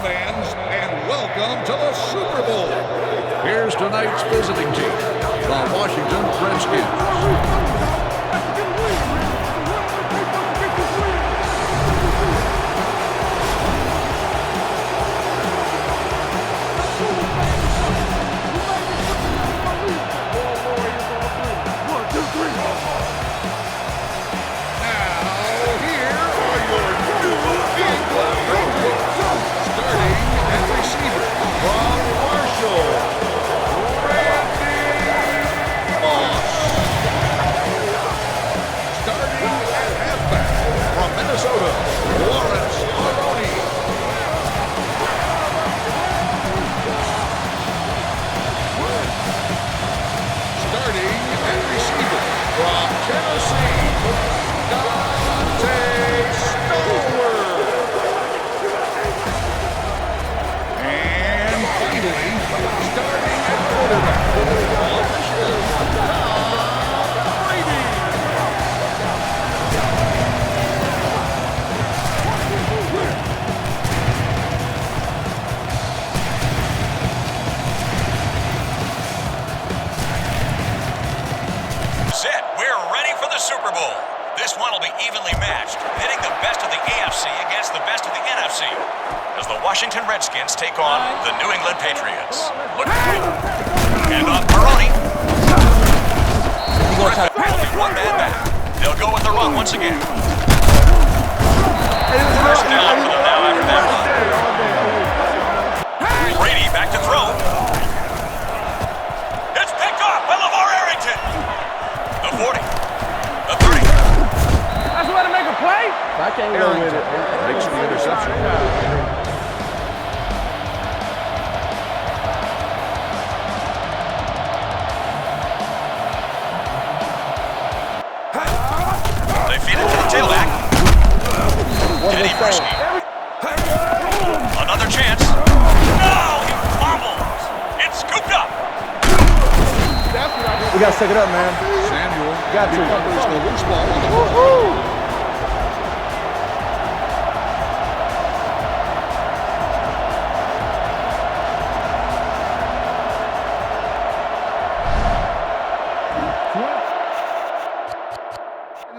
fans, and welcome to the Super Bowl. Here's tonight's visiting team, the Washington Redskins. Superbowl. This one will be evenly matched, pitting the best of the AFC against the best of the NFC, as the Washington Redskins take on the New England Patriots. Look and on Peroni. Only one man back. They'll go with the run once again. First down for them now after that run. Brady back to throw. It's picked off by LeVar Arrington. The 40. The 30. That's the way to make a play. I can't go with it. Makes the interception. They feed it to the tailback. Kenny Brisky. Another chance. No, he fumbles. It's scooped up. We got to stick it up, man. Samuel got to. recovers the loose ball on the football.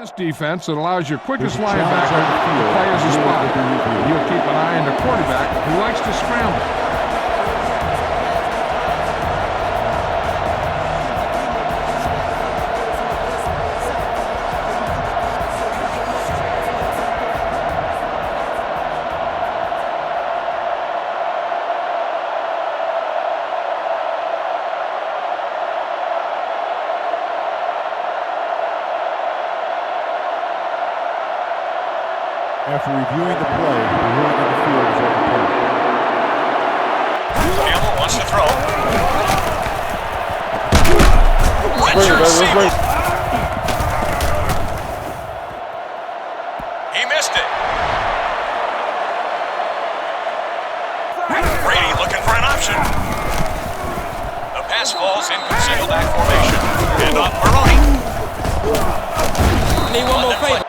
This defense that allows your quickest linebacker to play as a spot. You'll keep an eye on the quarterback who likes to scramble. After reviewing the play, the ruling of the field is overturned. Campbell wants to throw. Richard Siegel. He missed it. Brady looking for an option. The pass falls in concealed back formation. And on Peroni. Need one more favor.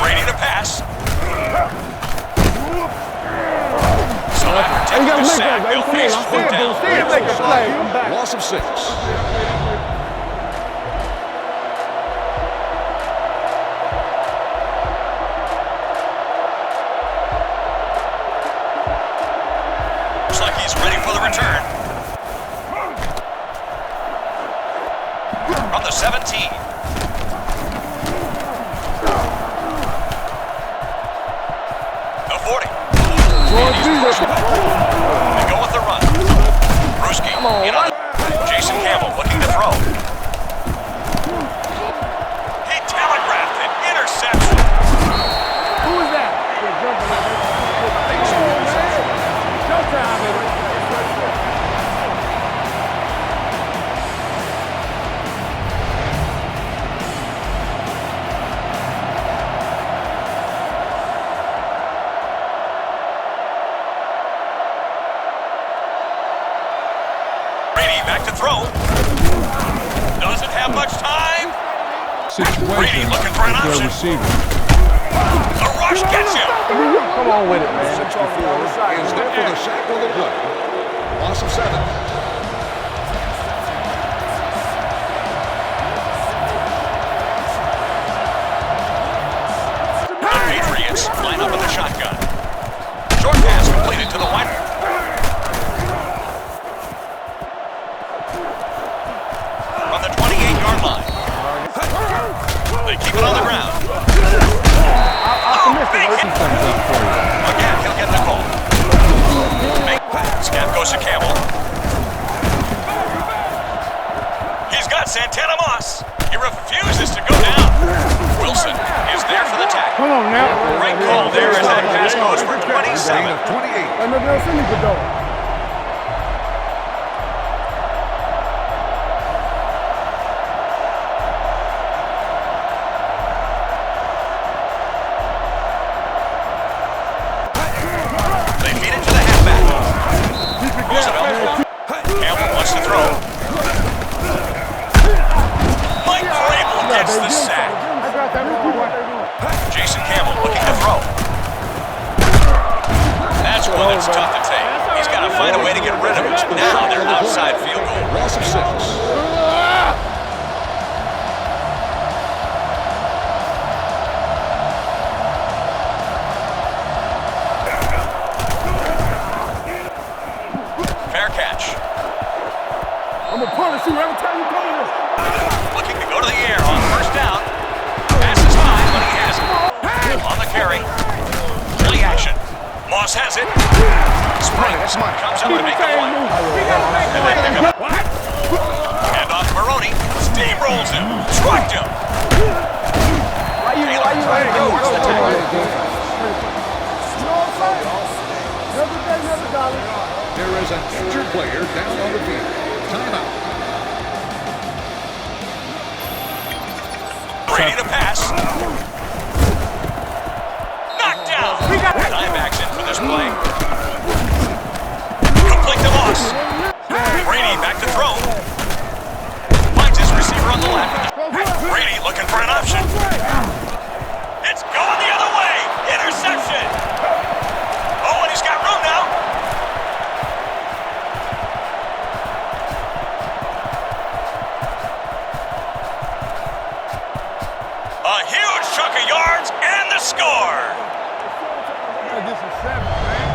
Brady to pass. So after taking the sack, they'll face fourth down. Loss of 6. Looks like he's ready for the return. From the 17. The 40. They go with the run. Brewski in on Jason Campbell looking to throw. He telegraphed an interception. Who is that? Showtime, baby. Back to throw. Doesn't have much time. Brady looking for an option. Receiver. The rush gets him. Come on with it, man. 64. is there for the sack on the play. Loss of 7. Patriots line up in the shotgun. Short pass completed to the wide. From the 28-yard line. They keep it on the ground. Oh, big hit. Again, he'll get the call. Snap goes to Campbell. He's got Santana Moss. He refuses to go down. Wilson is there for the tackle. Come on now. Great call there as that pass goes for 27. Gain of 28. They feed it to the halfback. Goes it up. Campbell wants to throw. Mike Vrabel gets the sack. Jason Campbell looking to throw. That's one that's tough to take. He's got to find a way to get rid of it. Now they're outside field goal. Loss of 6. Fair catch. I'm going to punish you every time you come in here. Looking to go to the air on first down. Pass is high, but he has it. On the carry. Play action. Moss has it. Springs. Comes up to make the one. And they pick him up. Hand off Maroney. Steamrolls him. Trucked him. Taylor towards the tackle. There is an injured player down on the field. Timeout. Brady to pass. Knocked down. Dimebacks in for this play. Complete to Moss. Brady back to throw. Finds his receiver on the left. Brady looking for an option. It's going the other way. Interception. Oh, and he's got room now. A huge chunk of yards and the score. This is 7, man.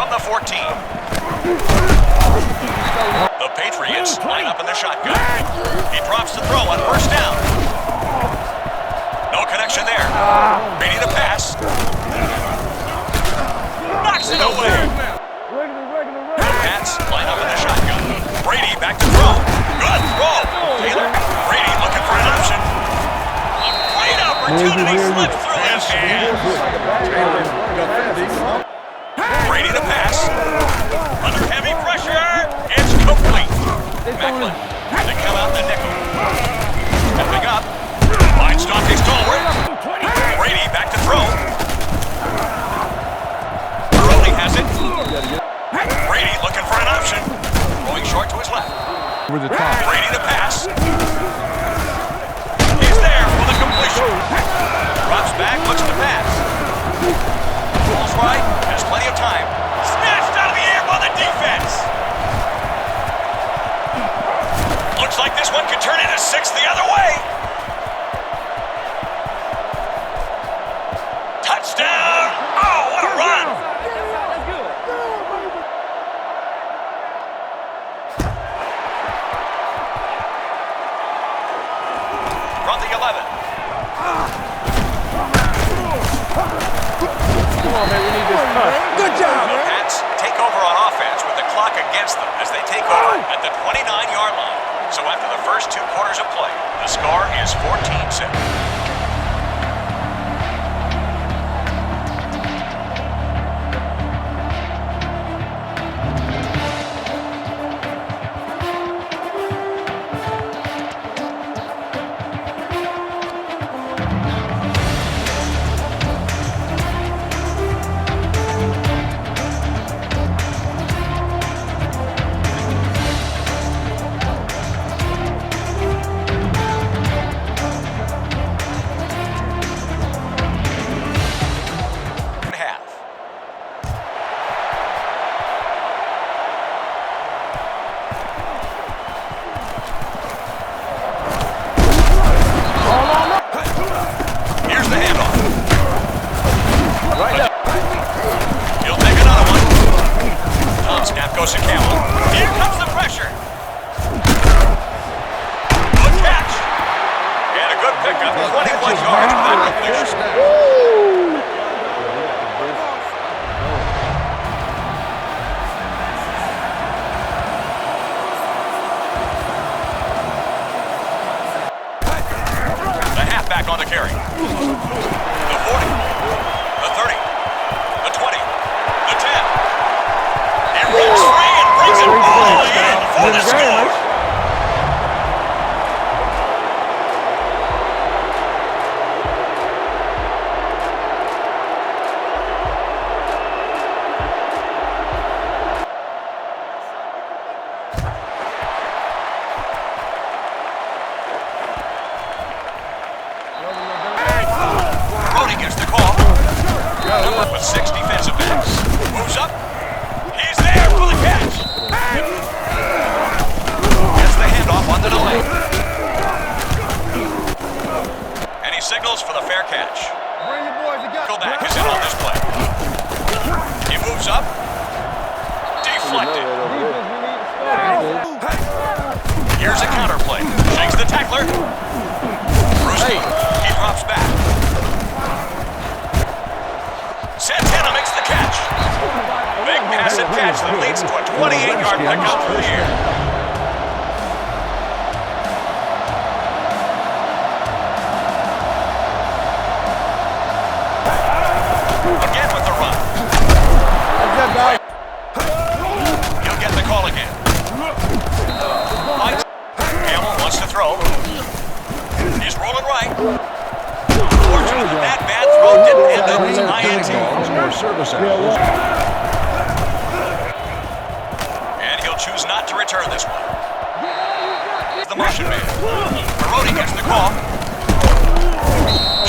From the 14. The Patriots line up in the shotgun. He drops the throw on first down. No connection there. Brady to pass. Knocks it away. The Pats line up in the shotgun. Brady back to throw. Good throw. Taylor. Brady looking for an option. A great opportunity slipped through his hands. Brady to pass. Under heavy pressure. It's complete. Macklin to come out the nickel. Stepping up. Finds Dante Stallworth. Brady back to throw. Maroney has it. Brady looking for an option. Going short to his left. Over the top. Brady to pass. He's there for the completion. Drops back, looks to pass. Pulls right, has plenty of time. Snatched out of the air by the defense. Looks like this one could turn into 6 the other way. Touchdown! Oh, what a run! From the 11. Come on, man. We need this touch. The Pats take over on offense with the clock against them as they take over at the 29-yard the first 2 quarters of play. The score is 14-7. Goes to Campbell. Here comes the pressure. Good catch. And a good pickup. 21 yards for that completion. The halfback on the carry. The 40. The 30. The 20. The 10. Breaks free and brings it all in for the score. Brody gets the call. With 6 defensive backs. Moves up. He's there for the catch. Gets the handoff on the delay. And he signals for the fair catch. Back is in on this play. He moves up. Deflected. Here's a counter play. Shakes the tackler. Brewski. He drops back. Santana makes the catch. Big pass and catch that leads to a 28-yard pickup for the air. Again with the run. He'll get the call again. Campbell wants to throw. He's rolling right. Fortunately, that bad throw didn't end up as an INT. And he'll choose not to return this one. The motion man. Brody gets the call.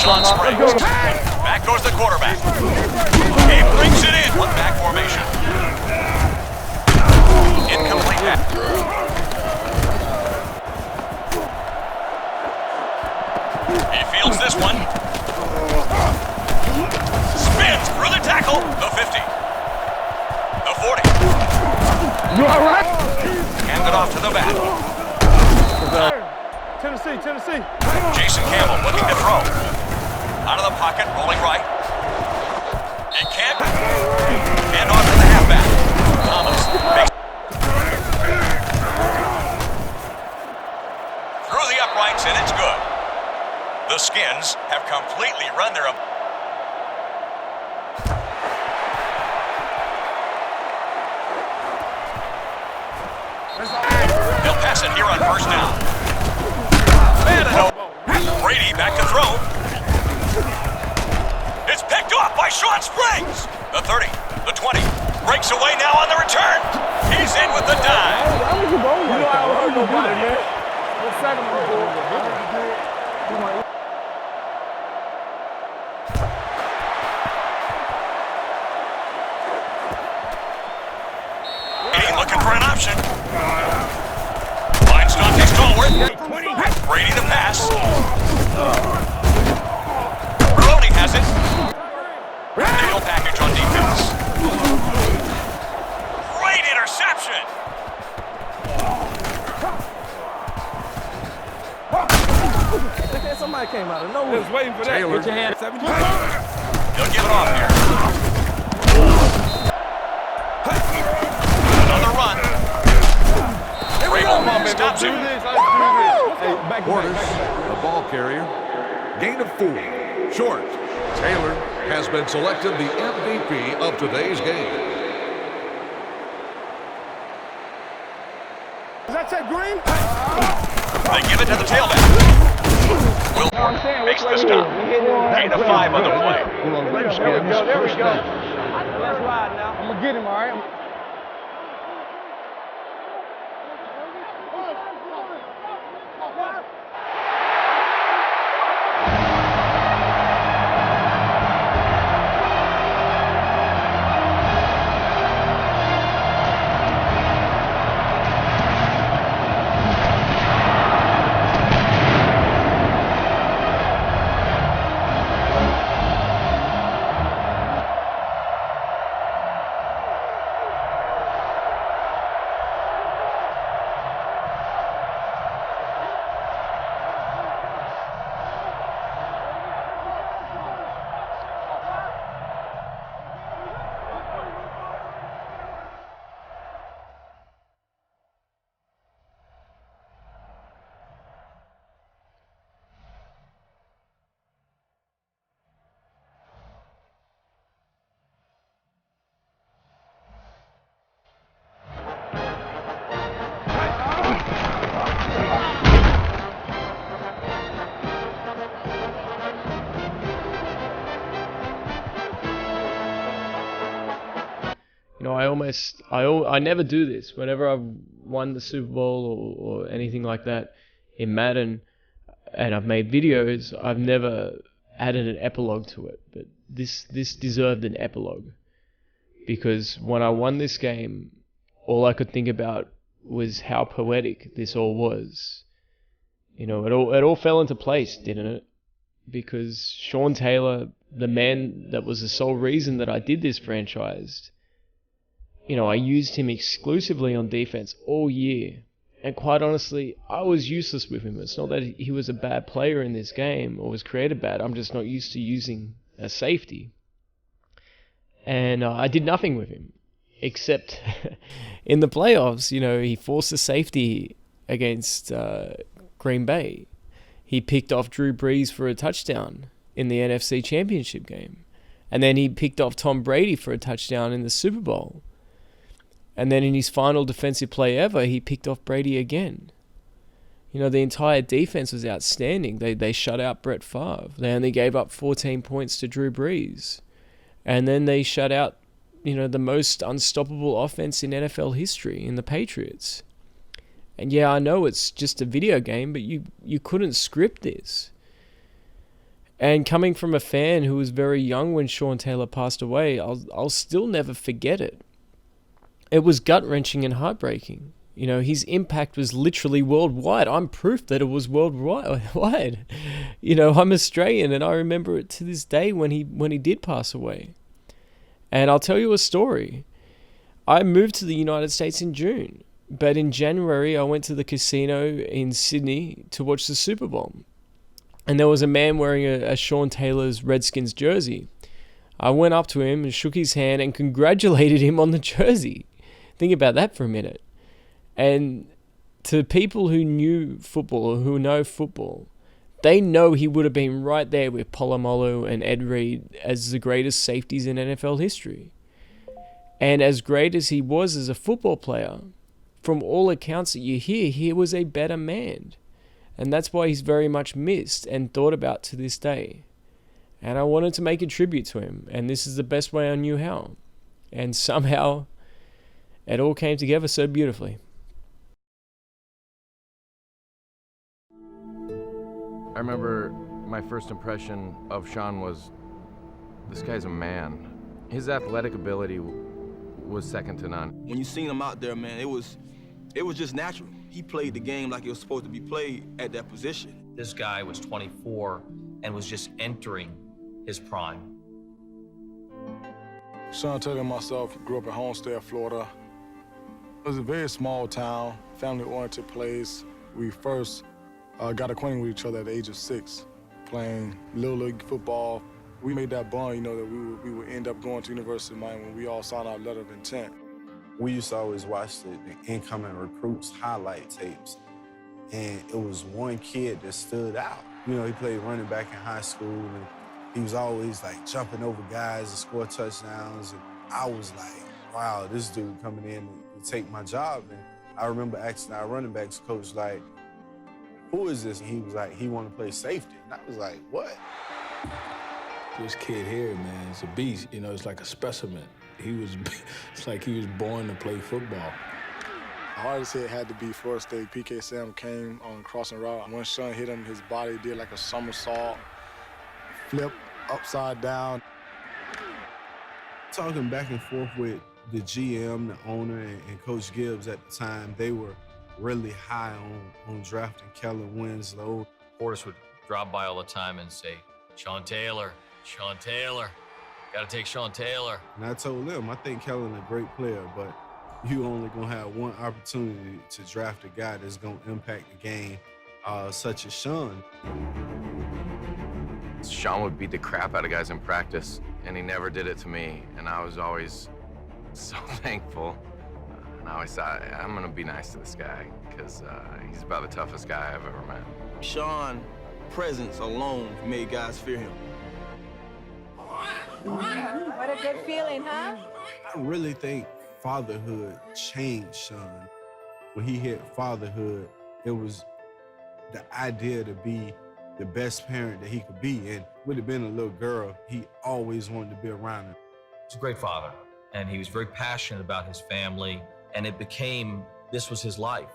Sean springs. Back goes the quarterback. He brings it in. One back formation. Incomplete pass. He fields this one. Spins through the tackle. The 50. The 40. You all right? Hand it off to the back. Tennessee. Jason Campbell looking to throw. Out of the pocket, rolling right. He can't. And on to the halfback. Thomas makes. Through the uprights, and it's good. The Skins have completely run their... They'll pass it here on first down. Madden. Brady back to throw. It's picked off by Sean Springs. The 30, the 20. Breaks away now on the return. He's in with the dive. Looking for an option. Finds Dante Stallworth. Brady to pass. Brody has it. Nail package on defense. Great interception. Somebody came out of nowhere. Just waiting for that. Taylor. Get your hand. He'll give it off here. Another run. way home. Stops him. Portis, the ball carrier. Gain of 4. Short. Taylor has been selected the MVP of today's game. Is that Ted Green? They give it to the tailback. Wilford makes the stop. Gain of 5 on the play. Redskins first down. That's right now. I'm gonna get him, all right? You know, I never do this. Whenever I've won the Super Bowl or anything like that in Madden, and I've made videos, I've never added an epilogue to it. But this deserved an epilogue, because when I won this game, all I could think about was how poetic this all was. You know, it all fell into place, didn't it? Because Sean Taylor, the man that was the sole reason that I did this franchise, you know, I used him exclusively on defense all year. And quite honestly, I was useless with him. It's not that he was a bad player in this game or was created bad. I'm just not used to using a safety. And I did nothing with him, except in the playoffs, you know, he forced a safety against Green Bay. He picked off Drew Brees for a touchdown in the NFC Championship game. And then he picked off Tom Brady for a touchdown in the Super Bowl. And then in his final defensive play ever, he picked off Brady again. You know, the entire defense was outstanding. They shut out Brett Favre. They only gave up 14 points to Drew Brees. And then they shut out, you know, the most unstoppable offense in NFL history in the Patriots. And yeah, I know it's just a video game, but you couldn't script this. And coming from a fan who was very young when Sean Taylor passed away, I'll still never forget it. It was gut-wrenching and heartbreaking. You know, his impact was literally worldwide. I'm proof that it was worldwide. You know, I'm Australian, and I remember it to this day when he did pass away. And I'll tell you a story. I moved to the United States in June, but in January I went to the casino in Sydney to watch the Super Bowl. And there was a man wearing a Sean Taylor's Redskins jersey. I went up to him and shook his hand and congratulated him on the jersey. Think about that for a minute. And to people who knew football or who know football, they know he would have been right there with Polamalu and Ed Reed as the greatest safeties in NFL history. And as great as he was as a football player, from all accounts that you hear, he was a better man. And that's why he's very much missed and thought about to this day. And I wanted to make a tribute to him, and this is the best way I knew how. And somehow it all came together so beautifully. I remember my first impression of Sean was, this guy's a man. His athletic ability was second to none. When you seen him out there, man, it was just natural. He played the game like it was supposed to be played at that position. This guy was 24 and was just entering his prime. Sean Taylor and myself grew up in Homestead, Florida. It was a very small town, family-oriented place. We first got acquainted with each other at the age of 6, playing Little League football. We made that bond, you know, that we would end up going to University of Miami when we all signed our letter of intent. We used to always watch the incoming recruits highlight tapes, and it was one kid that stood out. You know, he played running back in high school, and he was always like jumping over guys to score touchdowns. And I was like, wow, this dude coming in to take my job. And I remember asking our running backs coach, like, who is this? And he was like, he want to play safety. And I was like, what? This kid here, man, is a beast. You know, it's like a specimen. It's like he was born to play football. The hardest hit had to be Florida State. PK Sam came on crossing route. When Sean hit him, his body did like a somersault, flip upside down. Talking back and forth with the GM, the owner, and Coach Gibbs at the time, they were really high on drafting Kellen Winslow. Portis would drop by all the time and say, Sean Taylor, gotta take Sean Taylor. And I told them, I think Kellen a great player, but you only gonna have one opportunity to draft a guy that's gonna impact the game, such as Sean. Sean would beat the crap out of guys in practice, and he never did it to me, and I was always so thankful. And I always thought, I'm gonna be nice to this guy, because he's about the toughest guy I've ever met. Sean's presence alone made guys fear him. What a good feeling, huh? I really think fatherhood changed Sean. When he hit fatherhood, it was the idea to be the best parent that he could be. And with it being a little girl, he always wanted to be around her. He's a great father, and he was very passionate about his family, and it became, this was his life.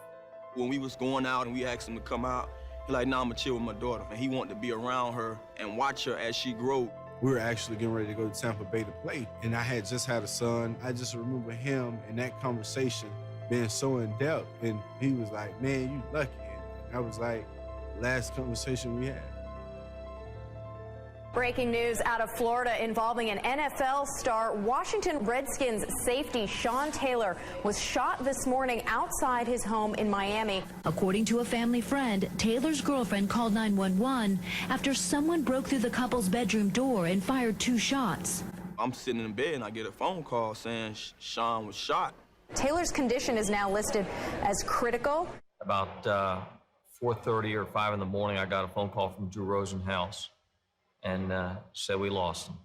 When we was going out and we asked him to come out, he like, nah, I'm gonna chill with my daughter. And he wanted to be around her and watch her as she grew. We were actually getting ready to go to Tampa Bay to play, and I had just had a son. I just remember him and that conversation being so in depth, and he was like, man, you lucky. And I was like, last conversation we had. Breaking news out of Florida involving an NFL star. Washington Redskins safety Sean Taylor was shot this morning outside his home in Miami. According to a family friend, Taylor's girlfriend called 911 after someone broke through the couple's bedroom door and fired 2 shots. I'm sitting in bed and I get a phone call saying Sean was shot. Taylor's condition is now listed as critical. About 4:30 or 5 in the morning, I got a phone call from Drew Rosenhaus, and said we lost him.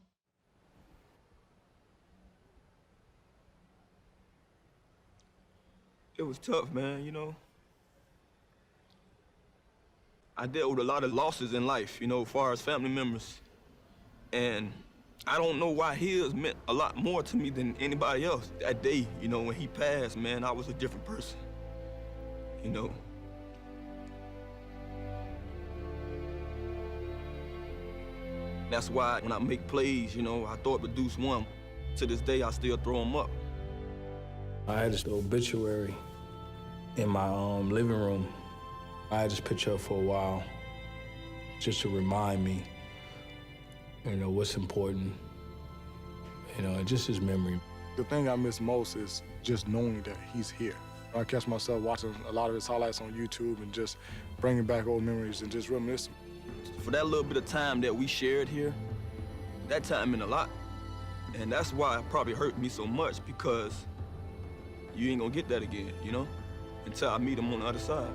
It was tough, man, you know. I dealt with a lot of losses in life, you know, as far as family members. And I don't know why his meant a lot more to me than anybody else. That day, you know, when he passed, man, I was a different person, you know. That's why when I make plays, you know, I throw it to Deuce 1. To this day, I still throw them up. I had this obituary in my living room. I had this picture up for a while just to remind me, you know, what's important, you know, and just his memory. The thing I miss most is just knowing that he's here. I catch myself watching a lot of his highlights on YouTube and just bringing back old memories and just reminiscing. For that little bit of time that we shared here, that time meant a lot. And that's why it probably hurt me so much, because you ain't gonna get that again, you know, until I meet him on the other side.